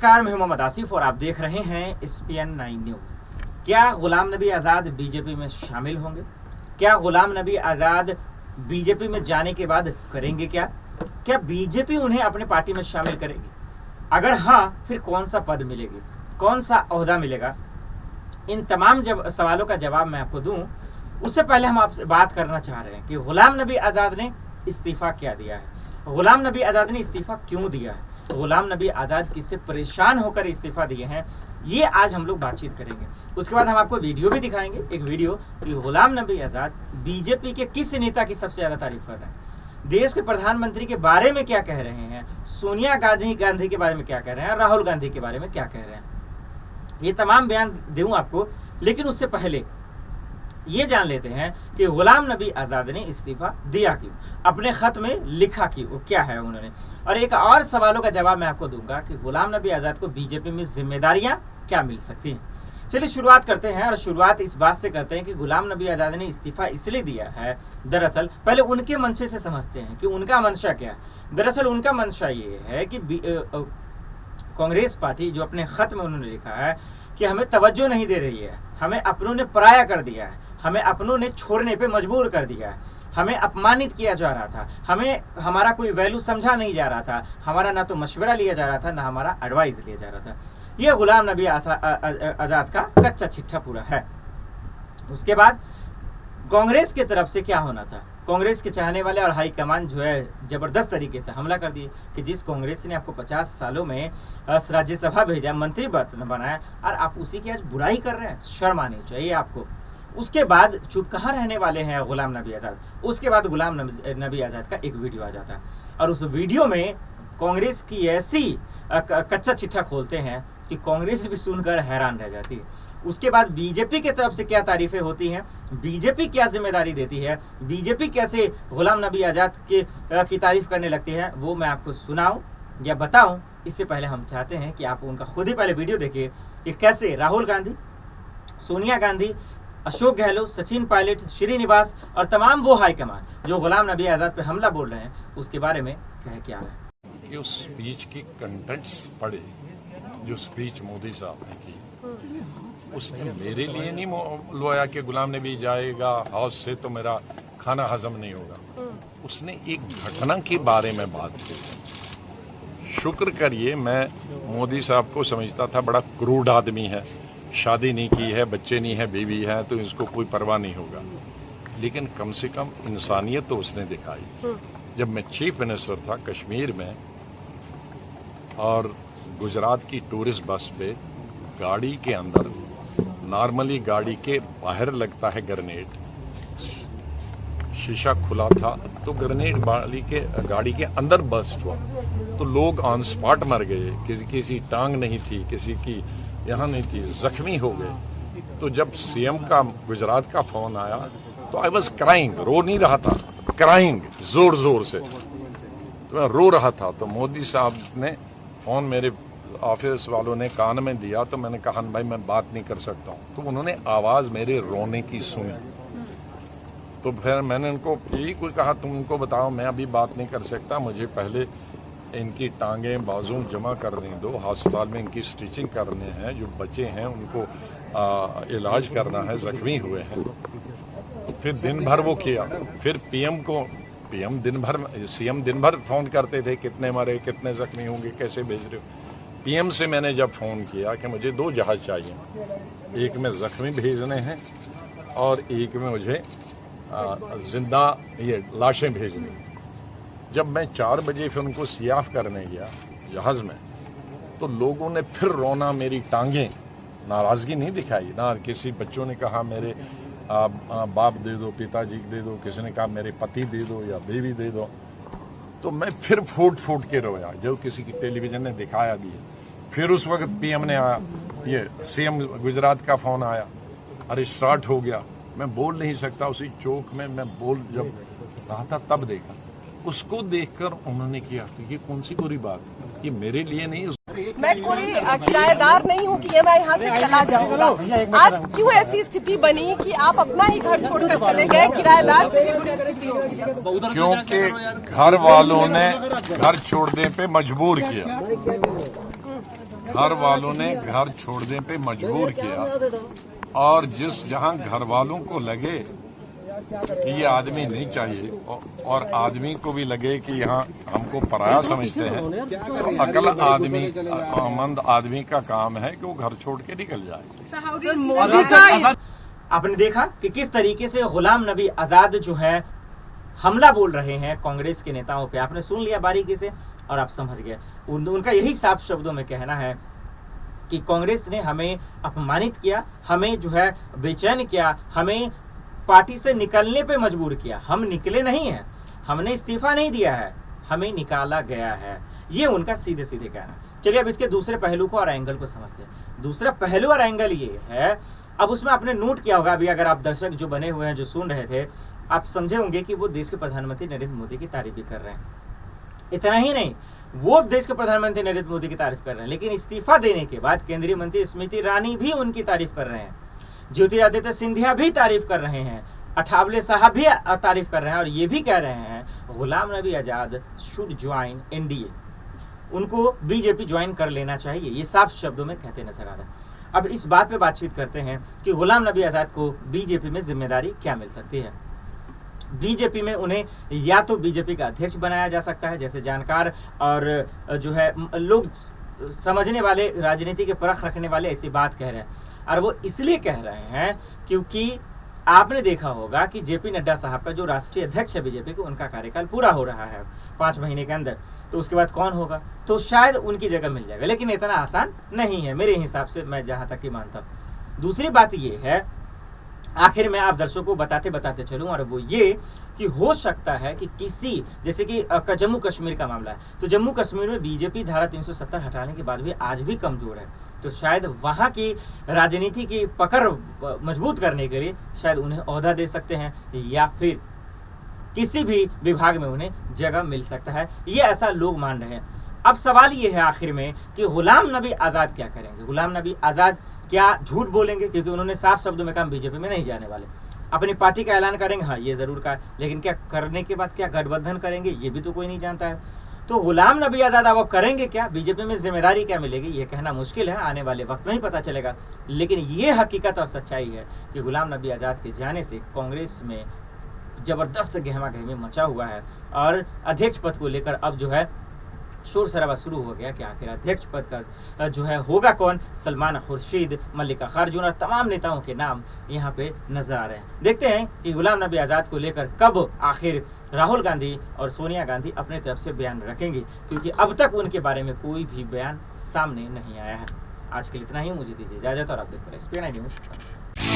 नमस्कार, मैं मोहम्मद आसिफ और आप देख रहे हैं SPN 9 न्यूज। क्या गुलाम नबी आज़ाद बीजेपी में शामिल होंगे? क्या गुलाम नबी आज़ाद बीजेपी में जाने के बाद करेंगे क्या बीजेपी उन्हें अपने पार्टी में शामिल करेगी? अगर हाँ, फिर कौन सा पद मिलेगी, कौन सा ओहदा मिलेगा? इन तमाम सवालों का जवाब मैं आपको दूं, उससे पहले हम आपसे बात करना चाह रहे हैं कि गुलाम नबी आज़ाद ने इस्तीफ़ा क्या दिया है, गुलाम नबी आज़ाद ने इस्तीफ़ा क्यों दिया है, गुलाम नबी आज़ाद किससे परेशान होकर इस्तीफ़ा दिए हैं, ये आज हम लोग बातचीत करेंगे। उसके बाद हम आपको वीडियो भी दिखाएंगे, एक वीडियो कि गुलाम नबी आज़ाद बीजेपी के किस नेता की सबसे ज़्यादा तारीफ कर रहे हैं, देश के प्रधानमंत्री के बारे में क्या कह रहे हैं, सोनिया गांधी के बारे में क्या कह रहे हैं, राहुल गांधी के बारे में क्या कह रहे हैं। ये तमाम बयान दूं आपको, लेकिन उससे पहले ये जान लेते हैं कि गुलाम नबी आज़ाद ने इस्तीफ़ा दिया क्यों, अपने ख़त में लिखा क्यों, वो क्या है उन्होंने। और एक और सवालों का जवाब मैं आपको दूंगा कि गुलाम नबी आज़ाद को बीजेपी में जिम्मेदारियां क्या मिल सकती हैं। चलिए शुरुआत करते हैं, और शुरुआत इस बात से करते हैं कि गुलाम नबी आज़ाद ने इस्तीफ़ा इसलिए दिया है। दरअसल पहले उनके मंशे से समझते हैं कि उनका मंशा क्या है। दरअसल उनका मंशा ये है कि कांग्रेस पार्टी, जो अपने ख़त में उन्होंने लिखा है कि हमें तवज्जो नहीं दे रही है, हमें अपनों ने पराया कर दिया है, हमें अपनों ने छोड़ने पे मजबूर कर दिया है, हमें अपमानित किया जा रहा था, हमें हमारा कोई वैल्यू समझा नहीं जा रहा था, हमारा ना तो मशवरा लिया जा रहा था, ना हमारा एडवाइस लिया जा रहा था। ये गुलाम नबी आज़ाद का कच्चा चिट्ठा पूरा है। उसके बाद कांग्रेस की तरफ से क्या होना था, कांग्रेस के चाहने वाले और हाईकमान जो है ज़बरदस्त तरीके से हमला कर दिए कि जिस कांग्रेस ने आपको 50 सालों में राज्यसभा भेजा, मंत्री बनाया, और आप उसी की आज बुराई कर रहे हैं, शर्म आनी चाहिए आपको। उसके बाद चुप कहाँ रहने वाले हैं गुलाम नबी आज़ाद। उसके बाद गुलाम नबी आज़ाद का एक वीडियो आ जाता है, और उस वीडियो में कांग्रेस की ऐसी कच्चा चिट्ठा खोलते हैं कि कांग्रेस भी सुनकर हैरान रह जाती है। उसके बाद बीजेपी की तरफ से क्या तारीफें होती हैं, बीजेपी क्या जिम्मेदारी देती है, बीजेपी कैसे गुलाम नबी आज़ाद की तारीफ करने लगती है, वो मैं आपको सुनाऊं या बताऊं। इससे पहले हम चाहते हैं कि आप उनका खुद ही पहले वीडियो देखिए कि कैसे राहुल गांधी, सोनिया गांधी, अशोक गहलोत, सचिन पायलट, श्रीनिवास और तमाम वो हाईकमान जो गुलाम नबी आज़ाद पे हमला बोल रहे हैं, उसके बारे में कह क्या रहे हैं। कि उस स्पीच की कंटेंट्स पढ़े, जो स्पीच मोदी साहब ने की, उसने मेरे लिए नहीं लोया कि गुलाम नबी जाएगा हाउस से तो मेरा खाना हजम नहीं होगा। उसने एक घटना के बारे में बात की। शुक्र करिए, मैं मोदी साहब को समझता था बड़ा क्रूड आदमी है, शादी नहीं की है, बच्चे नहीं है, बीवी है, तो इसको कोई परवाह नहीं होगा। लेकिन कम से कम इंसानियत तो उसने दिखाई। जब मैं चीफ मिनिस्टर था कश्मीर में, और गुजरात की टूरिस्ट बस पे गाड़ी के अंदर, नॉर्मली गाड़ी के बाहर लगता है ग्रेनेड, शीशा खुला था तो ग्रेनेड गाड़ी के अंदर बस्ट हुआ, तो लोग ऑन स्पॉट मर गए, किसी टांग नहीं थी, किसी की यहाँ नहीं थी, जख्मी हो गए। तो जब सीएम का गुजरात का फोन आया तो आई वॉज क्राइंग, रो नहीं रहा था, क्राइंग जोर जोर से, तो मैं रो रहा था। तो मोदी साहब ने फोन मेरे ऑफिस वालों ने कान में दिया, तो मैंने कहा भाई मैं बात नहीं कर सकता हूँ। तो उन्होंने आवाज़ मेरे रोने की सुनी, तो फिर मैंने उनको यही कोई कहा, तुम उनको बताओ मैं अभी बात नहीं कर सकता, मुझे पहले इनकी टांगें बाजू जमा करने दो, अस्पताल में इनकी स्टिचिंग करने हैं, जो बच्चे हैं उनको इलाज करना है, जख्मी हुए हैं। फिर दिन भर वो किया, फिर सीएम दिन भर फोन करते थे, कितने मरे, कितने जख्मी होंगे, कैसे भेज रहे हो। पीएम से मैंने जब फ़ोन किया कि मुझे 2 जहाज़ चाहिए, एक में ज़ख्मी भेजने हैं और एक में मुझे जिंदा ये लाशें भेजनी। जब मैं 4 बजे फिर उनको सियाफ करने गया जहाज़ में, तो लोगों ने फिर रोना, मेरी टांगें, नाराज़गी नहीं दिखाई ना। किसी बच्चों ने कहा मेरे बाप दे दो, पिताजी दे दो, किसी ने कहा मेरे पति दे दो या बीवी दे दो। तो मैं फिर फूट फूट के रोया, जो किसी की टेलीविज़न ने दिखाया भी है। फिर उस वक्त पीएम ने आया, ये सीएम गुजरात का फोन आया, अरे स्टार्ट हो गया। मैं बोल नहीं सकता, उसी चौक में मैं जब रहा था तब देखा, उसको देखकर उन्होंने किया। तो ये कौन सी बुरी बात, ये मेरे लिए नहीं। मैं कोई किराएदार नहीं हूँ कि ये मैं यहाँ से चला जाऊँगा। आज क्यों ऐसी स्थिति बनी कि आप अपना ही घर छोड़कर चले गए, किराएदार से बुरी स्थिति हो गई? क्योंकि घर वालों ने घर छोड़ने पे मजबूर किया। घर वालों ने घर छोड़ने पे मजबूर किया और जहां घर वालों को लगे कि ये आदमी नहीं चाहिए और आदमी को भी लगे कि यहाँ हमको पराया समझते हैं, तो अकल आदमी, अमंद आदमी का काम है कि वो घर छोड़ के निकल जाए। आपने देखा कि किस तरीके से गुलाम नबी आजाद जो है हमला बोल रहे हैं कांग्रेस के नेताओं पे। आपने सुन लिया बारीकी से और आप समझ गए। उनका यही साफ शब्दों में कहना है कि कांग्रेस ने हमें अपमानित किया, हमें जो है बेचैन किया, हमें पार्टी से निकलने पे मजबूर किया। हम निकले नहीं हैं, हमने इस्तीफा नहीं दिया है, हमें निकाला गया है। ये उनका सीधे सीधे कहना। चलिए अब इसके दूसरे पहलू को और एंगल को समझते हैं। दूसरा पहलू और एंगल ये है, अब उसमें आपने नोट किया होगा, अभी अगर आप दर्शक जो बने हुए हैं जो सुन रहे थे, आप समझे होंगे कि वो देश के प्रधानमंत्री नरेंद्र मोदी की तारीफ भी कर रहे हैं। इतना ही नहीं, वो देश के प्रधानमंत्री नरेंद्र मोदी की तारीफ कर रहे हैं, लेकिन इस्तीफा देने के बाद केंद्रीय मंत्री स्मृति ईरानी भी उनकी तारीफ कर रहे हैं, ज्योतिरादित्य सिंधिया भी तारीफ कर रहे हैं, अठावले साहब भी तारीफ कर रहे हैं और ये भी कह रहे हैं Ghulam Nabi Azad should join NDA, उनको बीजेपी ज्वाइन कर लेना चाहिए। ये साफ शब्दों में कहते नजर आ रहे हैं। अब इस बात पे बातचीत करते हैं कि गुलाम नबी आजाद को बीजेपी में जिम्मेदारी क्या मिल सकती है। बीजेपी में उन्हें या तो बीजेपी का अध्यक्ष बनाया जा सकता है, जैसे जानकार और जो है लोग समझने वाले, राजनीति के परख रखने वाले ऐसी बात कह रहे हैं। और वो इसलिए कह रहे हैं क्योंकि आपने देखा होगा कि जेपी नड्डा साहब का जो राष्ट्रीय अध्यक्ष है बीजेपी के, उनका कार्यकाल पूरा हो रहा है 5 महीने के अंदर, तो उसके बाद कौन होगा, तो शायद उनकी जगह मिल जाएगा, लेकिन इतना आसान नहीं है मेरे हिसाब से, मैं जहां तक कि मानता हूं। दूसरी बात ये है, आखिर में आप दर्शकों को बताते बताते चलूं, और वो ये कि हो सकता है कि किसी, जैसे कि जम्मू कश्मीर का मामला है, तो जम्मू कश्मीर में बीजेपी धारा 370 हटाने के बाद भी आज भी कमजोर है, तो शायद वहां की राजनीति की पकड़ मजबूत करने के लिए शायद उन्हें ओहदा दे सकते हैं, या फिर किसी भी विभाग में उन्हें जगह मिल सकता है, ये ऐसा लोग मान रहे हैं। अब सवाल ये है आखिर में कि गुलाम नबी आजाद क्या करेंगे। गुलाम नबी आजाद क्या झूठ बोलेंगे, क्योंकि उन्होंने साफ शब्दों में कहा बीजेपी में नहीं जाने वाले, अपनी पार्टी का ऐलान करेंगे, हाँ ये जरूर कहा, लेकिन क्या करने के बाद क्या गठबंधन करेंगे ये भी तो कोई नहीं जानता है। तो गुलाम नबी आजाद अब करेंगे क्या, बीजेपी में जिम्मेदारी क्या मिलेगी, ये कहना मुश्किल है, आने वाले वक्त में ही पता चलेगा। लेकिन ये हकीकत और सच्चाई है कि गुलाम नबी आजाद के जाने से कांग्रेस में जबरदस्त गहमा गहमी मचा हुआ है और अध्यक्ष पद को लेकर अब जो है शोर शराबा शुरू हो गया कि आखिर अध्यक्ष पद का जो है होगा कौन। सलमान खुर्शीद, मल्लिकार्जुन और तमाम नेताओं के नाम यहाँ पे नजर आ रहे हैं। देखते हैं कि गुलाम नबी आजाद को लेकर कब आखिर राहुल गांधी और सोनिया गांधी अपने तरफ से बयान रखेंगे, क्योंकि अब तक उनके बारे में कोई भी बयान सामने नहीं आया है। आज के लिए इतना ही, मुझे दीजिए इजाजत और आप देखते रहिए SPN न्यूज़।